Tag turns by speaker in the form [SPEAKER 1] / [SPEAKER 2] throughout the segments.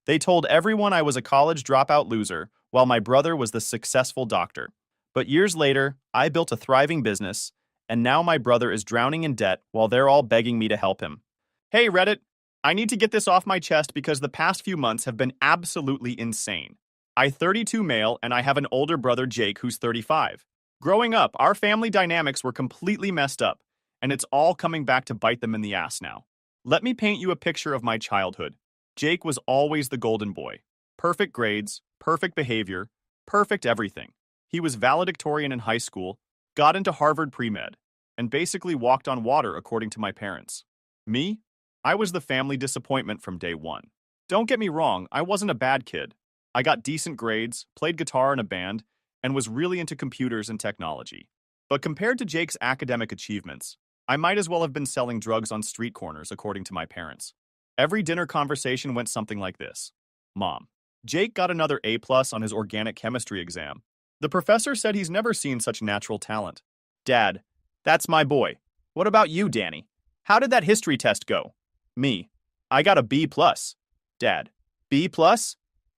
[SPEAKER 1] They told everyone I was a college dropout loser, while my brother was the successful doctor. But years later, I built a thriving business, and now my brother is drowning in debt while they're all begging me to help him. Hey, Reddit, I need to get this off my chest because the past few months have been absolutely insane. I'm 32 male, and I have an older brother, Jake, who's 35. Growing up, our family dynamics were completely messed up, and it's all coming back to bite them in the ass now. Let me paint you a picture of my childhood. Jake was always the golden boy. Perfect grades, perfect behavior, perfect everything. He was valedictorian in high school, got into Harvard pre-med, and basically walked on water according to my parents. Me? I was the family disappointment from day one. Don't get me wrong, I wasn't a bad kid. I got decent grades, played guitar in a band, and was really into computers and technology. But compared to Jake's academic achievements, I might as well have been selling drugs on street corners according to my parents. Every dinner conversation went something like this. Mom, Jake got another A+ on his organic chemistry exam. The professor said he's never seen such natural talent. Dad, that's my boy. What about you, Danny? How did that history test go? Me, I got a B+. Dad, B+?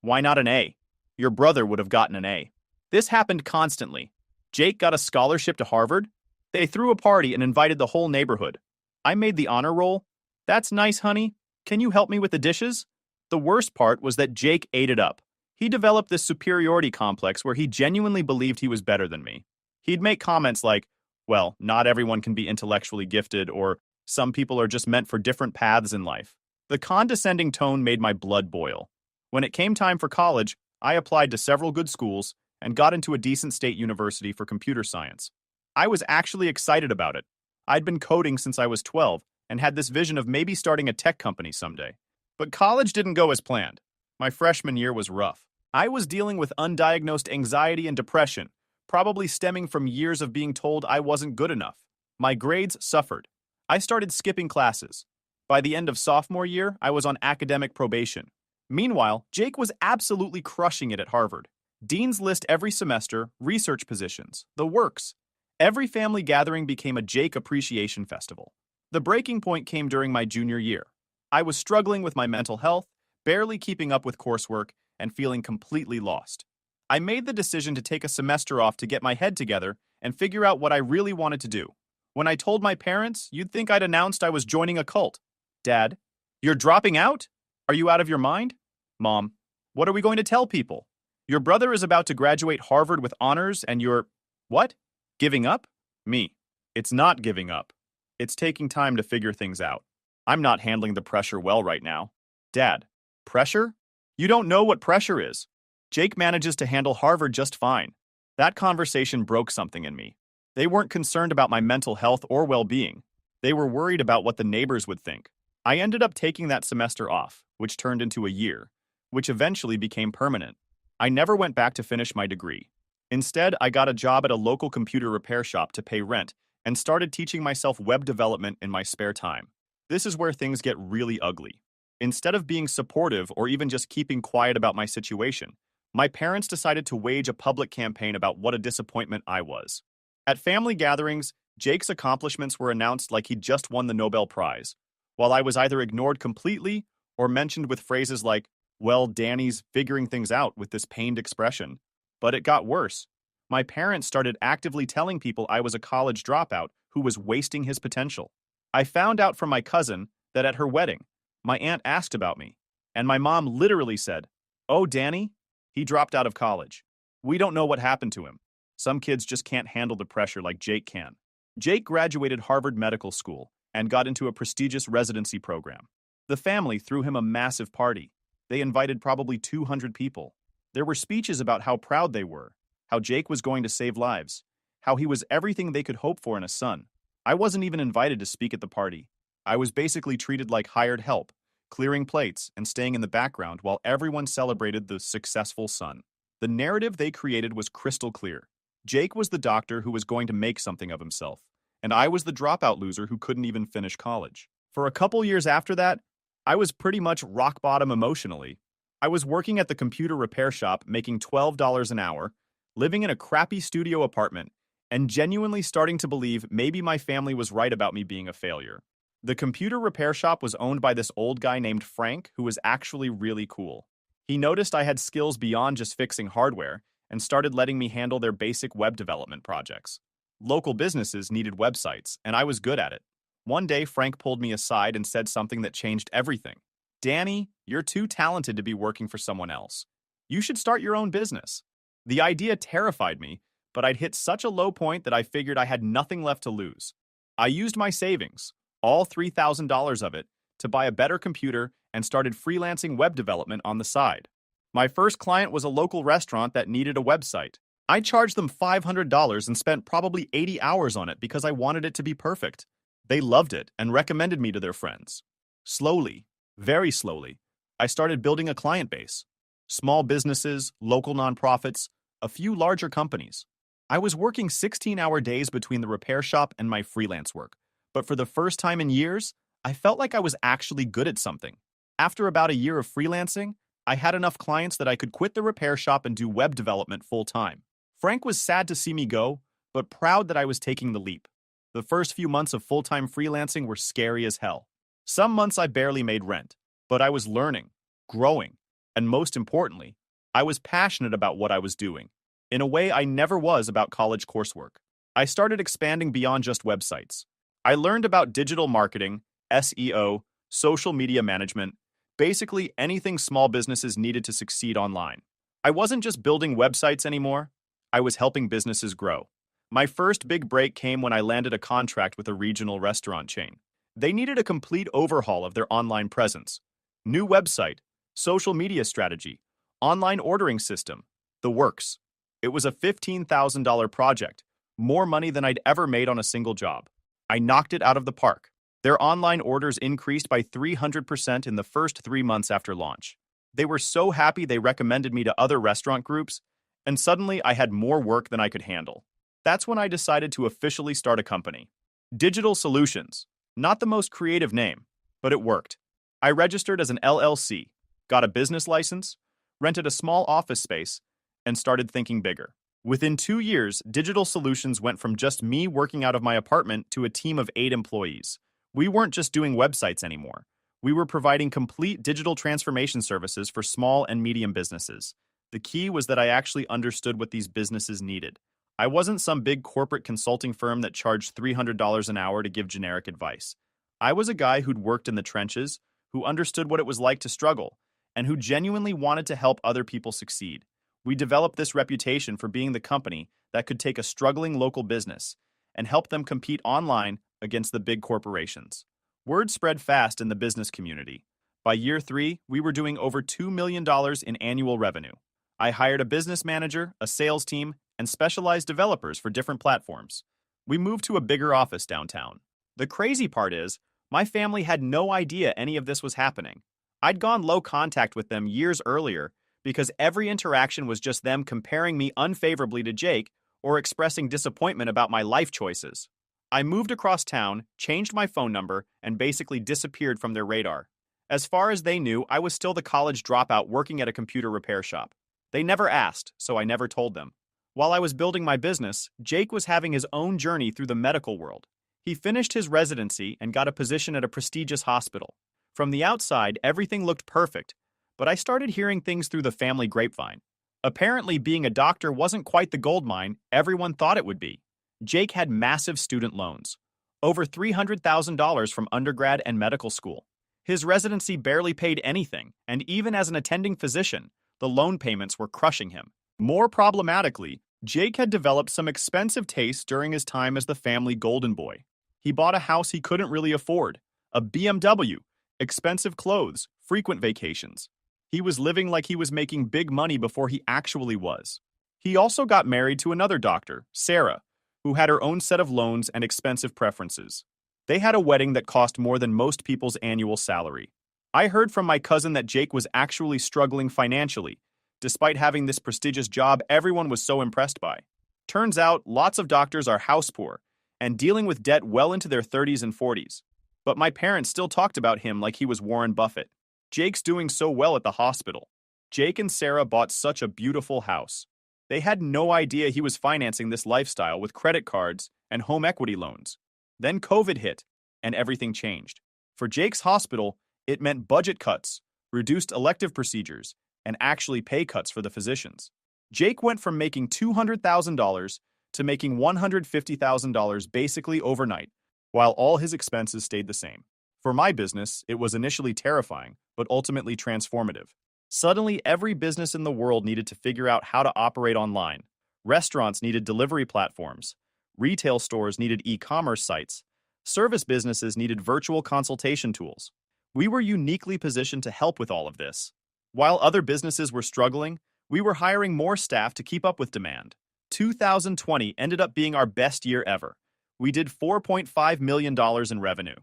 [SPEAKER 1] Why not an A? Your brother would have gotten an A. This happened constantly. Jake got a scholarship to Harvard. They threw a party and invited the whole neighborhood. I made the honor roll. That's nice, honey. Can you help me with the dishes? The worst part was that Jake ate it up. He developed this superiority complex where he genuinely believed he was better than me. He'd make comments like, well, not everyone can be intellectually gifted, or some people are just meant for different paths in life. The condescending tone made my blood boil. When it came time for college, I applied to several good schools and got into a decent state university for computer science. I was actually excited about it. I'd been coding since I was 12 and had this vision of maybe starting a tech company someday. But college didn't go as planned. My freshman year was rough. I was dealing with undiagnosed anxiety and depression, probably stemming from years of being told I wasn't good enough. My grades suffered. I started skipping classes. By the end of sophomore year, I was on academic probation. Meanwhile, Jake was absolutely crushing it at Harvard. Dean's list every semester, research positions, the works. Every family gathering became a Jake appreciation festival. The breaking point came during my junior year. I was struggling with my mental health, barely keeping up with coursework, and feeling completely lost. I made the decision to take a semester off to get my head together and figure out what I really wanted to do. When I told my parents, you'd think I'd announced I was joining a cult. Dad, you're dropping out? Are you out of your mind? Mom, what are we going to tell people? Your brother is about to graduate Harvard with honors and you're… What? Giving up? Me. It's not giving up. It's taking time to figure things out. I'm not handling the pressure well right now. Dad, pressure? You don't know what pressure is. Jake manages to handle Harvard just fine. That conversation broke something in me. They weren't concerned about my mental health or well-being. They were worried about what the neighbors would think. I ended up taking that semester off, which turned into a year, which eventually became permanent. I never went back to finish my degree. Instead, I got a job at a local computer repair shop to pay rent and started teaching myself web development in my spare time. This is where things get really ugly. Instead of being supportive or even just keeping quiet about my situation, my parents decided to wage a public campaign about what a disappointment I was. At family gatherings, Jake's accomplishments were announced like he'd just won the Nobel Prize, while I was either ignored completely or mentioned with phrases like, well, Danny's figuring things out with this pained expression. But it got worse. My parents started actively telling people I was a college dropout who was wasting his potential. I found out from my cousin that at her wedding, my aunt asked about me, and my mom literally said, "Oh, Danny? He dropped out of college. We don't know what happened to him. Some kids just can't handle the pressure like Jake can." Jake graduated Harvard Medical School and got into a prestigious residency program. The family threw him a massive party. They invited probably 200 people. There were speeches about how proud they were, how Jake was going to save lives, how he was everything they could hope for in a son. I wasn't even invited to speak at the party. I was basically treated like hired help, clearing plates and staying in the background while everyone celebrated the successful son. The narrative they created was crystal clear. Jake was the doctor who was going to make something of himself, and I was the dropout loser who couldn't even finish college. For a couple years after that, I was pretty much rock bottom emotionally. I was working at the computer repair shop making $12 an hour, living in a crappy studio apartment, and genuinely starting to believe maybe my family was right about me being a failure. The computer repair shop was owned by this old guy named Frank who was actually really cool. He noticed I had skills beyond just fixing hardware and started letting me handle their basic web development projects. Local businesses needed websites, and I was good at it. One day, Frank pulled me aside and said something that changed everything. Danny, you're too talented to be working for someone else. You should start your own business. The idea terrified me, but I'd hit such a low point that I figured I had nothing left to lose. I used my savings, all $3,000 of it, to buy a better computer and started freelancing web development on the side. My first client was a local restaurant that needed a website. I charged them $500 and spent probably 80 hours on it because I wanted it to be perfect. They loved it and recommended me to their friends. Slowly, very slowly, I started building a client base. Small businesses, local nonprofits, a few larger companies. I was working 16-hour days between the repair shop and my freelance work, but for the first time in years, I felt like I was actually good at something. After about a year of freelancing, I had enough clients that I could quit the repair shop and do web development full-time. Frank was sad to see me go, but proud that I was taking the leap. The first few months of full-time freelancing were scary as hell. Some months I barely made rent, but I was learning, growing, and most importantly, I was passionate about what I was doing, in a way I never was about college coursework. I started expanding beyond just websites. I learned about digital marketing, SEO, social media management, basically anything small businesses needed to succeed online. I wasn't just building websites anymore, I was helping businesses grow. My first big break came when I landed a contract with a regional restaurant chain. They needed a complete overhaul of their online presence. New website, social media strategy, online ordering system, the works. It was a $15,000 project, more money than I'd ever made on a single job. I knocked it out of the park. Their online orders increased by 300% in the first 3 months after launch. They were so happy they recommended me to other restaurant groups, and suddenly I had more work than I could handle. That's when I decided to officially start a company. Digital Solutions. Not the most creative name, but it worked. I registered as an LLC, got a business license, rented a small office space, and started thinking bigger. Within 2 years, Digital Solutions went from just me working out of my apartment to a team of 8 employees. We weren't just doing websites anymore. We were providing complete digital transformation services for small and medium businesses. The key was that I actually understood what these businesses needed. I wasn't some big corporate consulting firm that charged $300 an hour to give generic advice. I was a guy who'd worked in the trenches, who understood what it was like to struggle, and who genuinely wanted to help other people succeed. We developed this reputation for being the company that could take a struggling local business and help them compete online against the big corporations. Word spread fast in the business community. By year 3, we were doing over $2 million in annual revenue. I hired a business manager, a sales team, and specialized developers for different platforms. We moved to a bigger office downtown. The crazy part is, my family had no idea any of this was happening. I'd gone low contact with them years earlier because every interaction was just them comparing me unfavorably to Jake or expressing disappointment about my life choices. I moved across town, changed my phone number, and basically disappeared from their radar. As far as they knew, I was still the college dropout working at a computer repair shop. They never asked, so I never told them. While I was building my business, Jake was having his own journey through the medical world. He finished his residency and got a position at a prestigious hospital. From the outside, everything looked perfect, but I started hearing things through the family grapevine. Apparently, being a doctor wasn't quite the gold mine everyone thought it would be. Jake had massive student loans, over $300,000 from undergrad and medical school. His residency barely paid anything, and even as an attending physician, the loan payments were crushing him. More problematically, Jake had developed some expensive tastes during his time as the family golden boy. He bought a house he couldn't really afford, a BMW, expensive clothes, frequent vacations. He was living like he was making big money before he actually was. He also got married to another doctor, Sarah, who had her own set of loans and expensive preferences. They had a wedding that cost more than most people's annual salary. I heard from my cousin that Jake was actually struggling financially, despite having this prestigious job everyone was so impressed by. Turns out, lots of doctors are house poor and dealing with debt well into their 30s and 40s. But my parents still talked about him like he was Warren Buffett. Jake's doing so well at the hospital. Jake and Sarah bought such a beautiful house. They had no idea he was financing this lifestyle with credit cards and home equity loans. Then COVID hit, and everything changed. For Jake's hospital, it meant budget cuts, reduced elective procedures, and actually pay cuts for the physicians. Jake went from making $200,000 to making $150,000 basically overnight, while all his expenses stayed the same. For my business, it was initially terrifying, but ultimately transformative. Suddenly, every business in the world needed to figure out how to operate online. Restaurants needed delivery platforms. Retail stores needed e-commerce sites. Service businesses needed virtual consultation tools. We were uniquely positioned to help with all of this. While other businesses were struggling, we were hiring more staff to keep up with demand. 2020 ended up being our best year ever. We did $4.5 million in revenue.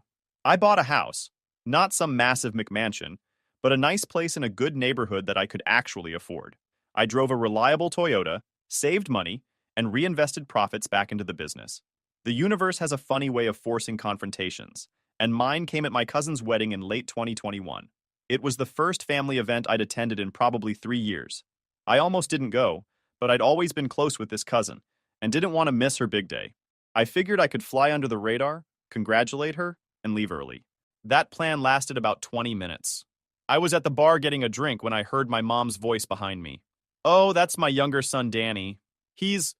[SPEAKER 1] I bought a house, not some massive McMansion, but a nice place in a good neighborhood that I could actually afford. I drove a reliable Toyota, saved money, and reinvested profits back into the business. The universe has a funny way of forcing confrontations, and mine came at my cousin's wedding in late 2021. It was the first family event I'd attended in probably 3 years. I almost didn't go, but I'd always been close with this cousin, and didn't want to miss her big day. I figured I could fly under the radar, congratulate her, and leave early. That plan lasted about 20 minutes. I was at the bar getting a drink when I heard my mom's voice behind me. "Oh, that's my younger son, Danny. He's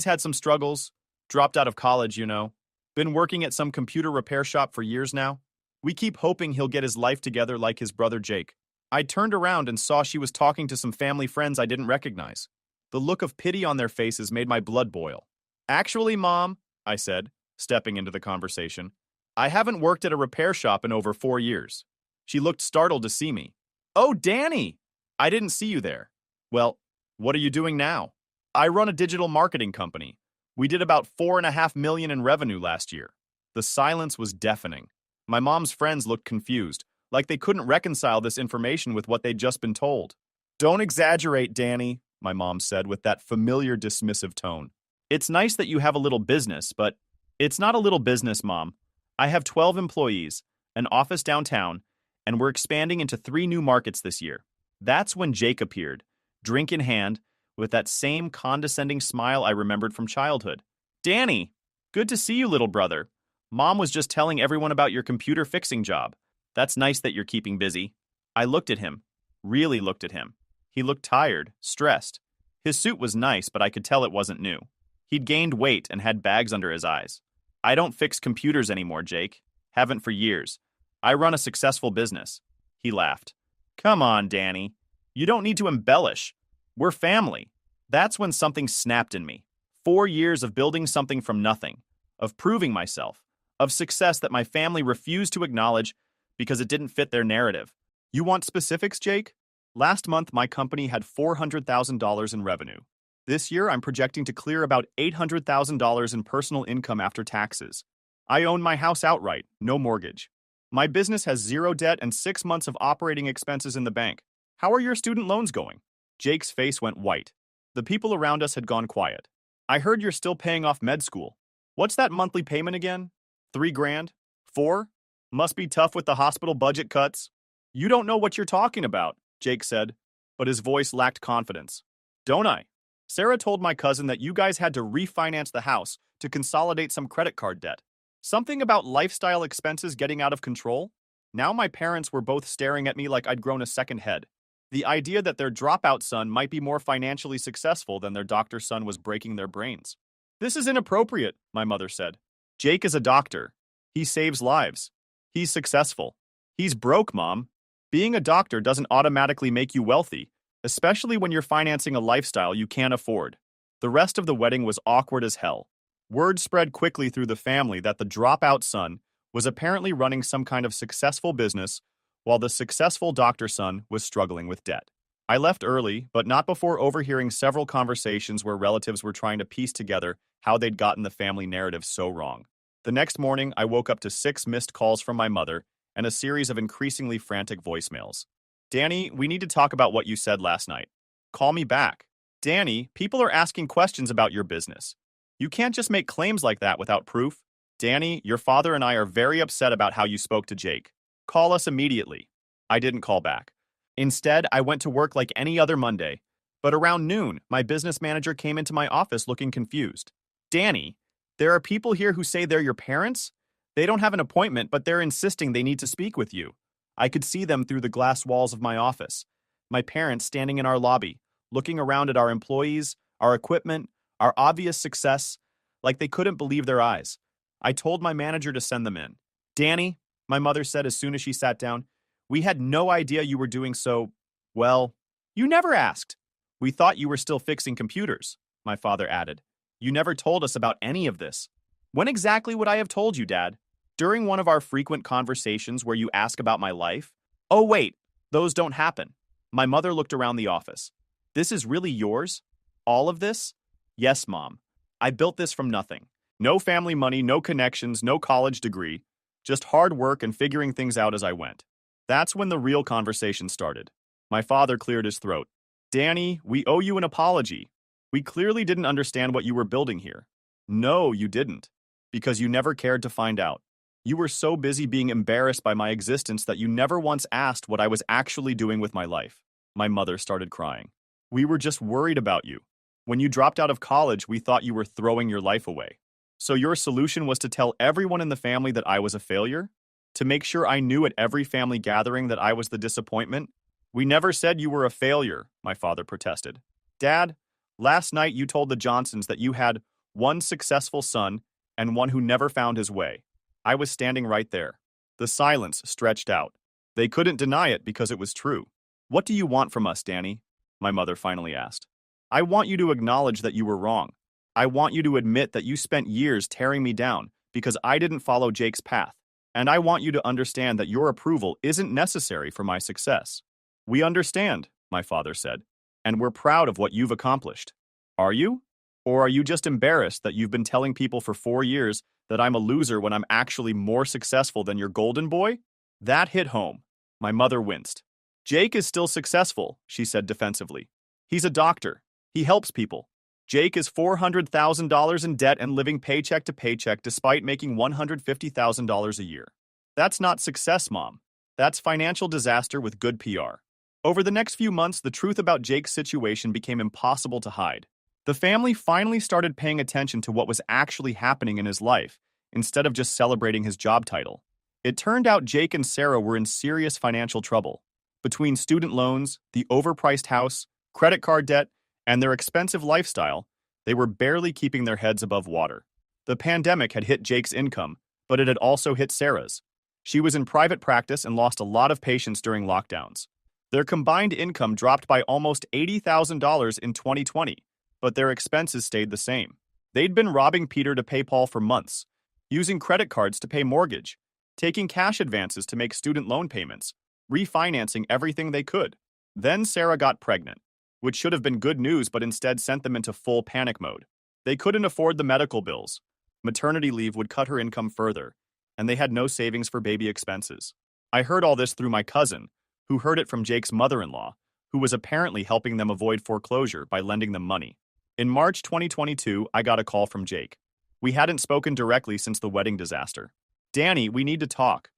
[SPEAKER 1] had some struggles. Dropped out of college, you know. Been working at some computer repair shop for years now. We keep hoping he'll get his life together like his brother Jake." I turned around and saw she was talking to some family friends I didn't recognize. The look of pity on their faces made my blood boil. "Actually, Mom," I said, stepping into the conversation, "I haven't worked at a repair shop in over 4 years." She looked startled to see me. "Oh, Danny! I didn't see you there." "Well, what are you doing now?" "I run a digital marketing company. We did about $4.5 million in revenue last year." The silence was deafening. My mom's friends looked confused, like they couldn't reconcile this information with what they'd just been told. "Don't exaggerate, Danny," my mom said with that familiar dismissive tone. "It's nice that you have a little business, but it's not a little business, Mom. I have 12 employees, an office downtown, and we're expanding into 3 new markets this year." That's when Jake appeared, drink in hand, with that same condescending smile I remembered from childhood. "Danny, good to see you, little brother. Mom was just telling everyone about your computer fixing job. That's nice that you're keeping busy." I looked at him, really looked at him. He looked tired, stressed. His suit was nice, but I could tell it wasn't new. He'd gained weight and had bags under his eyes. "I don't fix computers anymore, Jake. Haven't for years. I run a successful business." He laughed. "Come on, Danny. You don't need to embellish. We're family." That's when something snapped in me. 4 years of building something from nothing, of proving myself, of success that my family refused to acknowledge because it didn't fit their narrative. "You want specifics, Jake?" Last month, my company had $400,000 in revenue. This year, I'm projecting to clear about $800,000 in personal income after taxes. I own my house outright, no mortgage. My business has 0 debt and 6 months of operating expenses in the bank. How are your student loans going? Jake's face went white. The people around us had gone quiet. "I heard you're still paying off med school. What's that monthly payment again? 3 grand? 4? Must be tough with the hospital budget cuts." "You don't know what you're talking about," Jake said, but his voice lacked confidence. "Don't I? Sarah told my cousin that you guys had to refinance the house to consolidate some credit card debt. Something about lifestyle expenses getting out of control?" Now my parents were both staring at me like I'd grown a second head. The idea that their dropout son might be more financially successful than their doctor son was breaking their brains. "This is inappropriate," my mother said. "Jake is a doctor. He saves lives. He's successful. He's broke, Mom. Being a doctor doesn't automatically make you wealthy, especially when you're financing a lifestyle you can't afford." The rest of the wedding was awkward as hell. Word spread quickly through the family that the dropout son was apparently running some kind of successful business, while the successful doctor son was struggling with debt. I left early, but not before overhearing several conversations where relatives were trying to piece together how they'd gotten the family narrative so wrong. The next morning, I woke up to 6 missed calls from my mother and a series of increasingly frantic voicemails. "Danny, we need to talk about what you said last night." "Call me back." "Danny, people are asking questions about your business. You can't just make claims like that without proof." "Danny, your father and I are very upset about how you spoke to Jake. Call us immediately." I didn't call back. Instead, I went to work like any other Monday. But around noon, my business manager came into my office looking confused. "Danny, there are people here who say they're your parents? They don't have an appointment, but they're insisting they need to speak with you." I could see them through the glass walls of my office. My parents standing in our lobby, looking around at our employees, our equipment, our obvious success, like they couldn't believe their eyes. I told my manager to send them in. Danny, my mother said as soon as she sat down, we had no idea you were doing so, well, you never asked. We thought you were still fixing computers, my father added. You never told us about any of this. When exactly would I have told you, Dad? During one of our frequent conversations where you ask about my life? Oh, wait, those don't happen. My mother looked around the office. This is really yours? All of this? Yes, Mom. I built this from nothing. No family money, no connections, no college degree. Just hard work and figuring things out as I went. That's when the real conversation started. My father cleared his throat. Danny, we owe you an apology. We clearly didn't understand what you were building here. No, you didn't. Because you never cared to find out. You were so busy being embarrassed by my existence that you never once asked what I was actually doing with my life. My mother started crying. We were just worried about you. When you dropped out of college, we thought you were throwing your life away. So your solution was to tell everyone in the family that I was a failure? To make sure I knew at every family gathering that I was the disappointment? We never said you were a failure, my father protested. Dad, last night you told the Johnsons that you had one successful son and one who never found his way. I was standing right there. The silence stretched out. They couldn't deny it because it was true. What do you want from us, Danny? My mother finally asked. I want you to acknowledge that you were wrong. I want you to admit that you spent years tearing me down because I didn't follow Jake's path. And I want you to understand that your approval isn't necessary for my success. We understand, my father said, and we're proud of what you've accomplished. Are you? Or are you just embarrassed that you've been telling people for 4 years that I'm a loser when I'm actually more successful than your golden boy? That hit home. My mother winced. Jake is still successful, she said defensively. He's a doctor. He helps people. Jake is $400,000 in debt and living paycheck to paycheck despite making $150,000 a year. That's not success, Mom. That's financial disaster with good PR. Over the next few months, the truth about Jake's situation became impossible to hide. The family finally started paying attention to what was actually happening in his life, instead of just celebrating his job title. It turned out Jake and Sarah were in serious financial trouble. Between student loans, the overpriced house, credit card debt, and their expensive lifestyle, they were barely keeping their heads above water. The pandemic had hit Jake's income, but it had also hit Sarah's. She was in private practice and lost a lot of patients during lockdowns. Their combined income dropped by almost $80,000 in 2020, but their expenses stayed the same. They'd been robbing Peter to pay Paul for months, using credit cards to pay mortgage, taking cash advances to make student loan payments, refinancing everything they could. Then Sarah got pregnant, which should have been good news but instead sent them into full panic mode. They couldn't afford the medical bills. Maternity leave would cut her income further, and they had no savings for baby expenses. I heard all this through my cousin, who heard it from Jake's mother-in-law, who was apparently helping them avoid foreclosure by lending them money. In March 2022, I got a call from Jake. We hadn't spoken directly since the wedding disaster. Danny, we need to talk.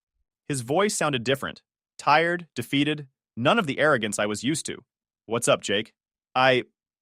[SPEAKER 1] His voice sounded different. Tired, defeated, none of the arrogance I was used to. What's up, Jake?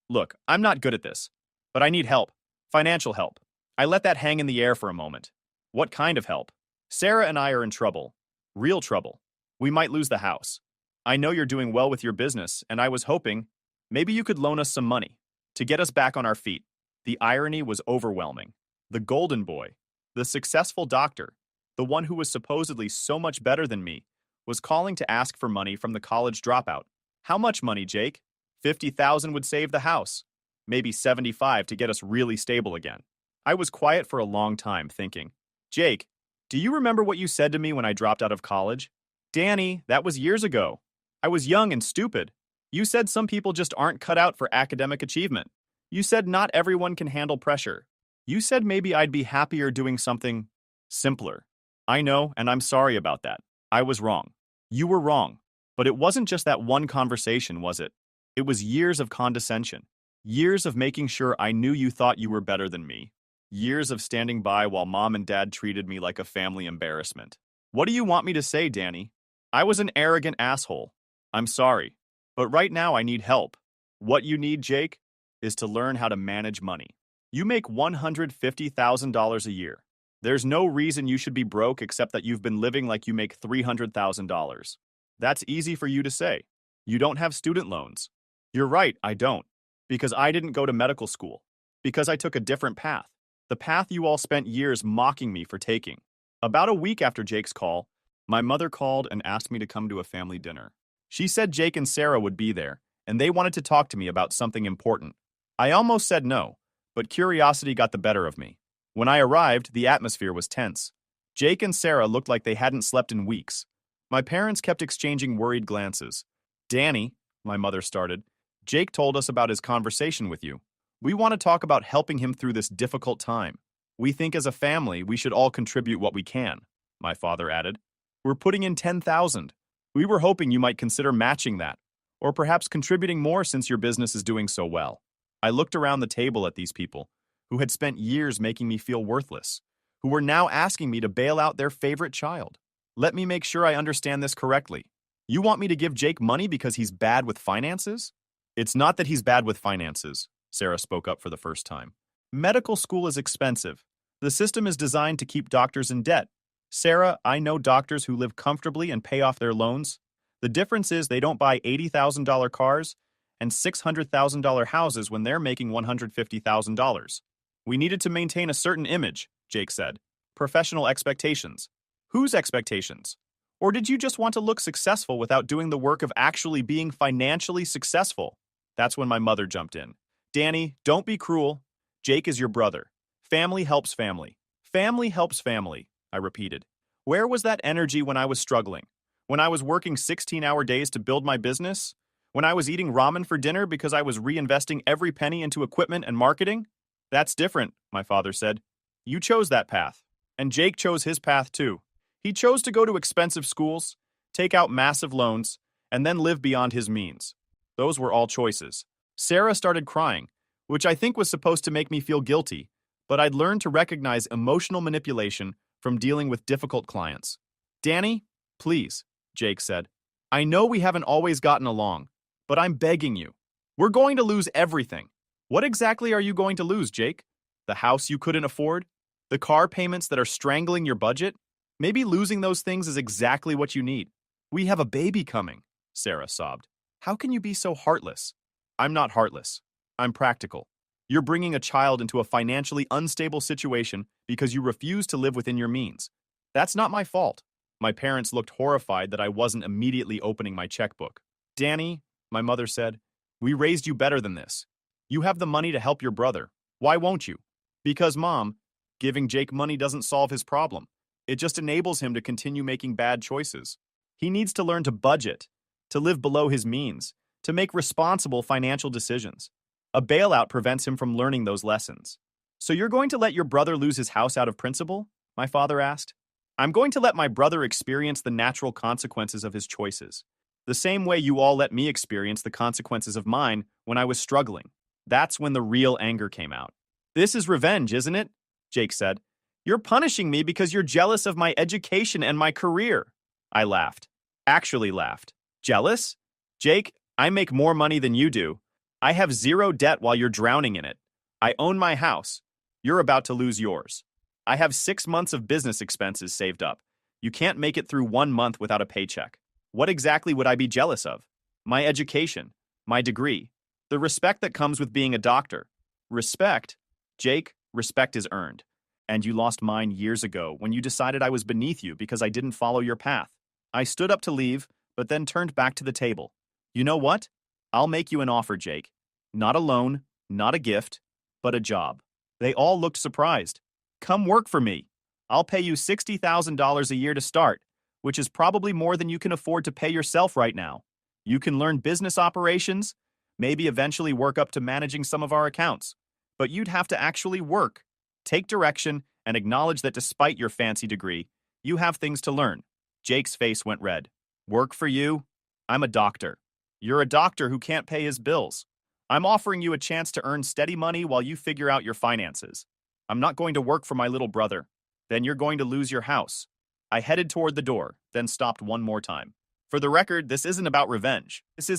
[SPEAKER 1] Look, I'm not good at this, but I need help. Financial help. I let that hang in the air for a moment. What kind of help? Sarah and I are in trouble. Real trouble. We might lose the house. I know you're doing well with your business, and I was hoping maybe you could loan us some money to get us back on our feet. The irony was overwhelming. The golden boy, the successful doctor, the one who was supposedly so much better than me, was calling to ask for money from the college dropout. How much money, Jake? 50,000 would save the house. Maybe 75 to get us really stable again. I was quiet for a long time, thinking, Jake, do you remember what you said to me when I dropped out of college? Danny, that was years ago. I was young and stupid. You said some people just aren't cut out for academic achievement. You said not everyone can handle pressure. You said maybe I'd be happier doing something simpler. I know, and I'm sorry about that. I was wrong. You were wrong. But it wasn't just that one conversation, was it? It was years of condescension. Years of making sure I knew you thought you were better than me. Years of standing by while Mom and Dad treated me like a family embarrassment. What do you want me to say, Danny? I was an arrogant asshole. I'm sorry. But right now I need help. What you need, Jake, is to learn how to manage money. You make $150,000 a year. There's no reason you should be broke except that you've been living like you make $300,000. That's easy for you to say. You don't have student loans. You're right, I don't. Because I didn't go to medical school. Because I took a different path. The path you all spent years mocking me for taking. About a week after Jake's call, my mother called and asked me to come to a family dinner. She said Jake and Sarah would be there, and they wanted to talk to me about something important. I almost said no, but curiosity got the better of me. When I arrived, the atmosphere was tense. Jake and Sarah looked like they hadn't slept in weeks. My parents kept exchanging worried glances. Danny, my mother started, Jake told us about his conversation with you. We want to talk about helping him through this difficult time. We think as a family we should all contribute what we can, my father added. We're putting in 10,000. We were hoping you might consider matching that, or perhaps contributing more since your business is doing so well. I looked around the table at these people, who had spent years making me feel worthless, who were now asking me to bail out their favorite child. Let me make sure I understand this correctly. You want me to give Jake money because he's bad with finances? It's not that he's bad with finances, Sarah spoke up for the first time. Medical school is expensive. The system is designed to keep doctors in debt. Sarah, I know doctors who live comfortably and pay off their loans. The difference is they don't buy $80,000 cars and $600,000 houses when they're making $150,000. We needed to maintain a certain image, Jake said. Professional expectations. Whose expectations? Or did you just want to look successful without doing the work of actually being financially successful? That's when my mother jumped in. Danny, don't be cruel. Jake is your brother. Family helps family. Family helps family, I repeated. Where was that energy when I was struggling? When I was working 16-hour days to build my business? When I was eating ramen for dinner because I was reinvesting every penny into equipment and marketing? That's different, my father said. You chose that path. And Jake chose his path too. He chose to go to expensive schools, take out massive loans, and then live beyond his means. Those were all choices. Sarah started crying, which I think was supposed to make me feel guilty, but I'd learned to recognize emotional manipulation from dealing with difficult clients. Danny, please, Jake said. I know we haven't always gotten along, but I'm begging you. We're going to lose everything. What exactly are you going to lose, Jake? The house you couldn't afford? The car payments that are strangling your budget? Maybe losing those things is exactly what you need. We have a baby coming, Sarah sobbed. How can you be so heartless? I'm not heartless. I'm practical. You're bringing a child into a financially unstable situation because you refuse to live within your means. That's not my fault. My parents looked horrified that I wasn't immediately opening my checkbook. Danny, my mother said, we raised you better than this. You have the money to help your brother. Why won't you? Because, Mom, giving Jake money doesn't solve his problem. It just enables him to continue making bad choices. He needs to learn to budget, to live below his means, to make responsible financial decisions. A bailout prevents him from learning those lessons. So you're going to let your brother lose his house out of principle? My father asked. I'm going to let my brother experience the natural consequences of his choices, the same way you all let me experience the consequences of mine when I was struggling. That's when the real anger came out. This is revenge, isn't it? Jake said. You're punishing me because you're jealous of my education and my career. I laughed. Actually laughed. Jealous? Jake, I make more money than you do. I have zero debt while you're drowning in it. I own my house. You're about to lose yours. I have 6 months of business expenses saved up. You can't make it through 1 month without a paycheck. What exactly would I be jealous of? My education, my degree, the respect that comes with being a doctor. Respect? Jake, respect is earned. And you lost mine years ago when you decided I was beneath you because I didn't follow your path. I stood up to leave, but then turned back to the table. You know what? I'll make you an offer, Jake. Not a loan, not a gift, but a job. They all looked surprised. Come work for me. I'll pay you $60,000 a year to start, which is probably more than you can afford to pay yourself right now. You can learn business operations, maybe eventually work up to managing some of our accounts. But you'd have to actually work. Take direction and acknowledge that despite your fancy degree, you have things to learn. Jake's face went red. Work for you? I'm a doctor. You're a doctor who can't pay his bills. I'm offering you a chance to earn steady money while you figure out your finances. I'm not going to work for my little brother. Then you're going to lose your house. I headed toward the door, then stopped one more time. For the record, this isn't about revenge. This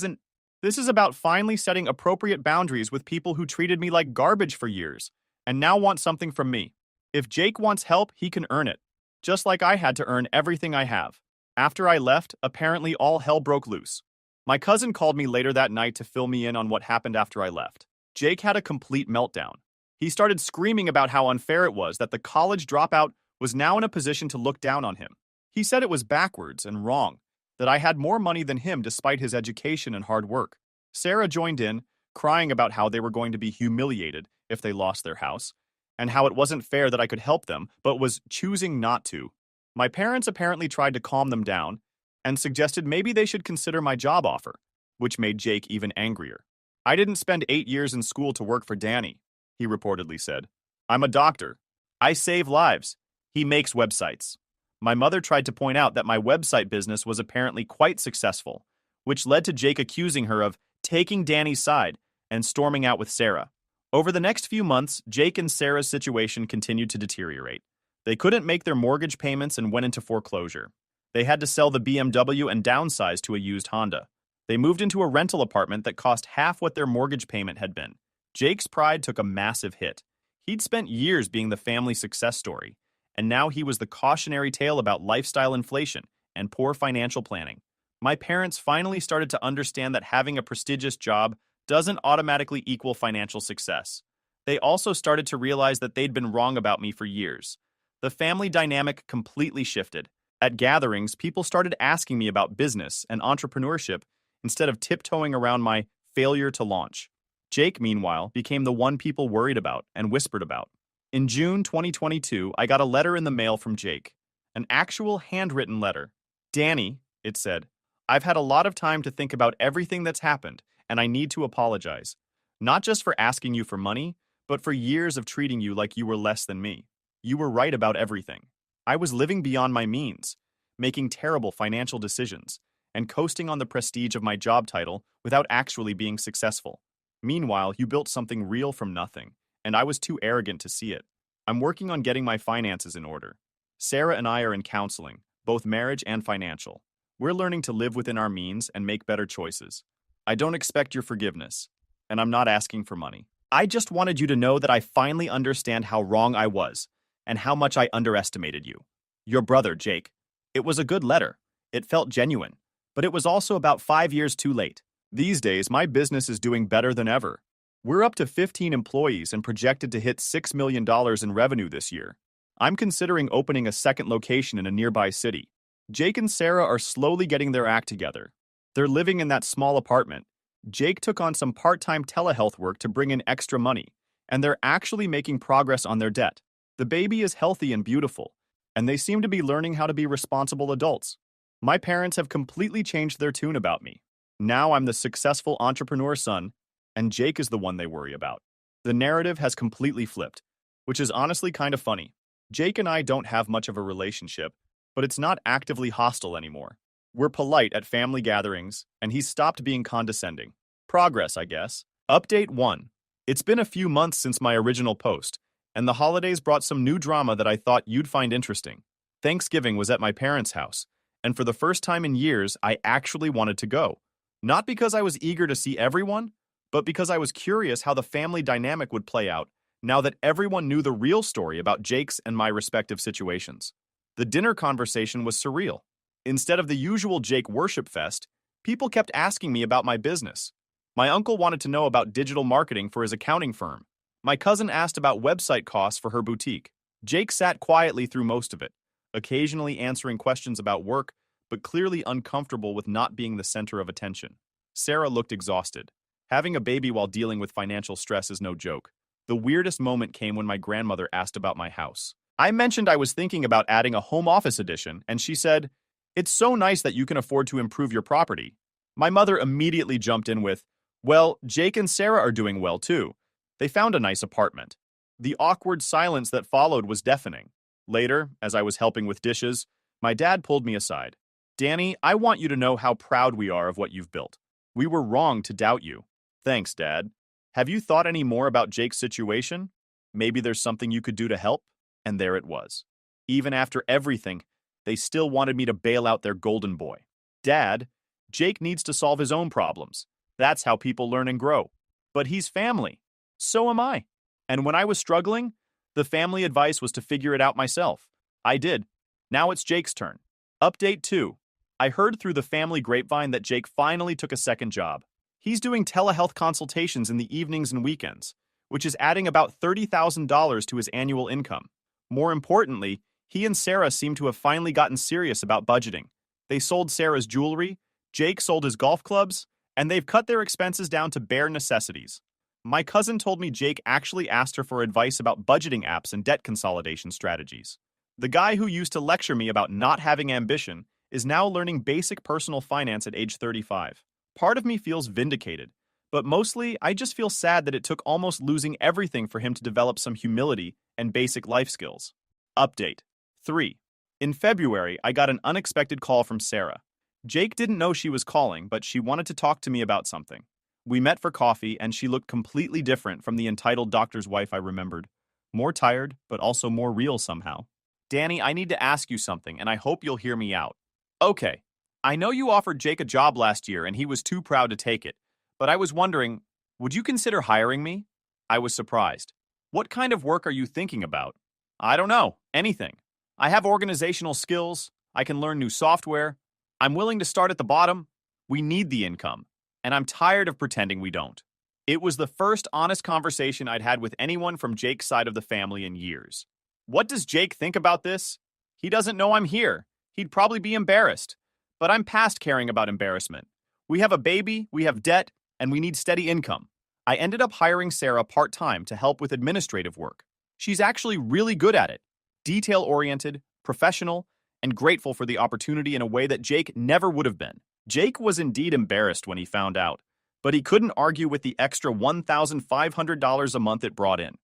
[SPEAKER 1] is about finally setting appropriate boundaries with people who treated me like garbage for years and now want something from me. If Jake wants help, he can earn it. Just like I had to earn everything I have. After I left, apparently all hell broke loose. My cousin called me later that night to fill me in on what happened after I left. Jake had a complete meltdown. He started screaming about how unfair it was that the college dropout was now in a position to look down on him. He said it was backwards and wrong, that I had more money than him despite his education and hard work. Sarah joined in, crying about how they were going to be humiliated if they lost their house, and how it wasn't fair that I could help them, but was choosing not to. My parents apparently tried to calm them down and suggested maybe they should consider my job offer, which made Jake even angrier. I didn't spend 8 years in school to work for Danny, he reportedly said. I'm a doctor. I save lives. He makes websites. My mother tried to point out that my website business was apparently quite successful, which led to Jake accusing her of taking Danny's side and storming out with Sarah. Over the next few months, Jake and Sarah's situation continued to deteriorate. They couldn't make their mortgage payments and went into foreclosure. They had to sell the BMW and downsize to a used Honda. They moved into a rental apartment that cost half what their mortgage payment had been. Jake's pride took a massive hit. He'd spent years being the family success story, and now he was the cautionary tale about lifestyle inflation and poor financial planning. My parents finally started to understand that having a prestigious job doesn't automatically equal financial success. They also started to realize that they'd been wrong about me for years. The family dynamic completely shifted. At gatherings, people started asking me about business and entrepreneurship instead of tiptoeing around my failure to launch. Jake, meanwhile, became the one people worried about and whispered about. In June 2022, I got a letter in the mail from Jake. An actual handwritten letter. Danny, it said, I've had a lot of time to think about everything that's happened, and I need to apologize. Not just for asking you for money, but for years of treating you like you were less than me. You were right about everything. I was living beyond my means, making terrible financial decisions, and coasting on the prestige of my job title without actually being successful. Meanwhile, you built something real from nothing, and I was too arrogant to see it. I'm working on getting my finances in order. Sarah and I are in counseling, both marriage and financial. We're learning to live within our means and make better choices. I don't expect your forgiveness, and I'm not asking for money. I just wanted you to know that I finally understand how wrong I was, and how much I underestimated you. Your brother, Jake. It was a good letter. It felt genuine. But it was also about 5 years too late. These days, my business is doing better than ever. We're up to 15 employees and projected to hit $6 million in revenue this year. I'm considering opening a second location in a nearby city. Jake and Sarah are slowly getting their act together. They're living in that small apartment. Jake took on some part-time telehealth work to bring in extra money, and they're actually making progress on their debt. The baby is healthy and beautiful, and they seem to be learning how to be responsible adults. My parents have completely changed their tune about me. Now I'm the successful entrepreneur son, and Jake is the one they worry about. The narrative has completely flipped, which is honestly kind of funny. Jake and I don't have much of a relationship, but it's not actively hostile anymore. We're polite at family gatherings, and he's stopped being condescending. Progress, I guess. Update 1. It's been a few months since my original post, and the holidays brought some new drama that I thought you'd find interesting. Thanksgiving was at my parents' house, and for the first time in years, I actually wanted to go. Not because I was eager to see everyone, but because I was curious how the family dynamic would play out now that everyone knew the real story about Jake's and my respective situations. The dinner conversation was surreal. Instead of the usual Jake worship fest, people kept asking me about my business. My uncle wanted to know about digital marketing for his accounting firm. My cousin asked about website costs for her boutique. Jake sat quietly through most of it, occasionally answering questions about work, but clearly uncomfortable with not being the center of attention. Sarah looked exhausted. Having a baby while dealing with financial stress is no joke. The weirdest moment came when my grandmother asked about my house. I mentioned I was thinking about adding a home office addition, and she said, "It's so nice that you can afford to improve your property." My mother immediately jumped in with, "Well, Jake and Sarah are doing well too. They found a nice apartment." The awkward silence that followed was deafening. Later, as I was helping with dishes, my dad pulled me aside. "Danny, I want you to know how proud we are of what you've built. We were wrong to doubt you." "Thanks, Dad. Have you thought any more about Jake's situation? Maybe there's something you could do to help?" And there it was. Even after everything, they still wanted me to bail out their golden boy. "Dad, Jake needs to solve his own problems. That's how people learn and grow. But he's family. So am I. And when I was struggling, the family advice was to figure it out myself. I did. Now it's Jake's turn." Update 2. I heard through the family grapevine that Jake finally took a second job. He's doing telehealth consultations in the evenings and weekends, which is adding about $30,000 to his annual income. More importantly, he and Sarah seem to have finally gotten serious about budgeting. They sold Sarah's jewelry, Jake sold his golf clubs, and they've cut their expenses down to bare necessities. My cousin told me Jake actually asked her for advice about budgeting apps and debt consolidation strategies. The guy who used to lecture me about not having ambition is now learning basic personal finance at age 35. Part of me feels vindicated, but mostly I just feel sad that it took almost losing everything for him to develop some humility and basic life skills. Update 3. In February, I got an unexpected call from Sarah. Jake didn't know she was calling, but she wanted to talk to me about something. We met for coffee, and she looked completely different from the entitled doctor's wife I remembered. More tired, but also more real somehow. Danny, I need to ask you something, and I hope you'll hear me out. Okay, I know you offered Jake a job last year, and he was too proud to take it, but I was wondering, would you consider hiring me? I was surprised. What kind of work are you thinking about? I don't know, anything. I have organizational skills, I can learn new software, I'm willing to start at the bottom. We need the income, and I'm tired of pretending we don't. It was the first honest conversation I'd had with anyone from Jake's side of the family in years. What does Jake think about this? He doesn't know I'm here. He'd probably be embarrassed. But I'm past caring about embarrassment. We have a baby, we have debt, and we need steady income. I ended up hiring Sarah part-time to help with administrative work. She's actually really good at it. Detail-oriented, professional, and grateful for the opportunity in a way that Jake never would have been. Jake was indeed embarrassed when he found out, but he couldn't argue with the extra $1,500 a month it brought in.